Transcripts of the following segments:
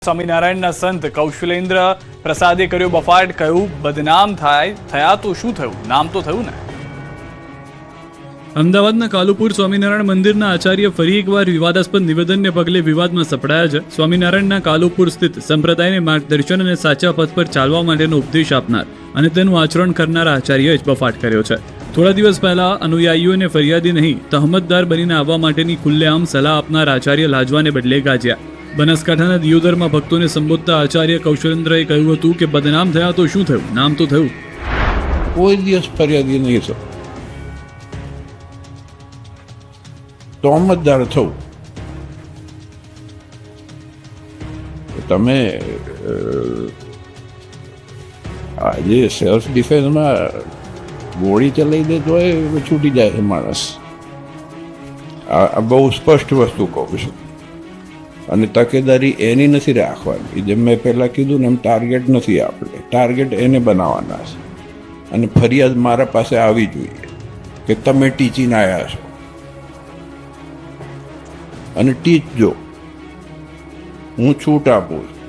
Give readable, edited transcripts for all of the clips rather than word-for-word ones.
સ્વામિનારાયણના સંત કૌશલેન્દ્ર પ્રસાદે કર્યો બફાટ, કહ્યું બદનામ થયા તો શું થયું, નામ તો થયું ને. અમદાવાદના કાલુપુર સ્વામિનારાયણ મંદિરના આચાર્ય ફરી એકવાર વિવાદાસ્પદ નિવેદનને પગલે વિવાદમાં સપડાયા છે. સ્વામિનારાયણના કાલુપુર સ્થિત સંપ્રદાયને માર્ગદર્શન અને સાચા પથ પર ચાલવા માટેનો ઉપદેશ આપનાર અને તેનું આચરણ કરનારા આચાર્યએ જ બફાટ કર્યો છે. થોડા દિવસ પહેલા અનુયાયીઓને ફરિયાદી નહીં તહમતદાર બનીને આવવા માટેની ખુલ્લેઆમ સલાહ આપનાર આચાર્ય લાજવાને બદલે ગાજ્યા. બનાસકાંઠાના દિયોદરમાં ભક્તોને સંબોધતા આચાર્ય કૌશલેન્દ્રએ કહ્યું હતું કે બદનામ થયા તો શું થયું, નામ તો થયું. કોઈ દિવસ ફરિયાદી નહીં થયું, તોહમતદાર થવું. તમે આજે સેલ્ફ ડિફેન્સમાં ગોળી ચલાવી દે તો છૂટી જાય છે માણસ. આ બહુ સ્પષ્ટ વસ્તુ કહું છું. અને તકેદારી એની નથી રાખવાની, જેમ મેં પહેલાં કીધું ને એમ ટાર્ગેટ નથી. આપણે ટાર્ગેટ એને બનાવવાના છે. અને ફરિયાદ મારા પાસે આવી જોઈએ કે તમે ટીચીને આવ્યા છો અને ટીચજો, હું છૂટ આપું છું.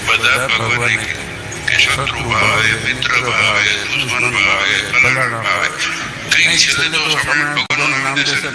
બધા ભગવાન કે શત્રુ ભાવે, મિત્ર ભાવે, દુશ્મન ભાવે, કલણ ભાવે, કઈ છેલ્લે તો ભગવાનનું નામ દેશે.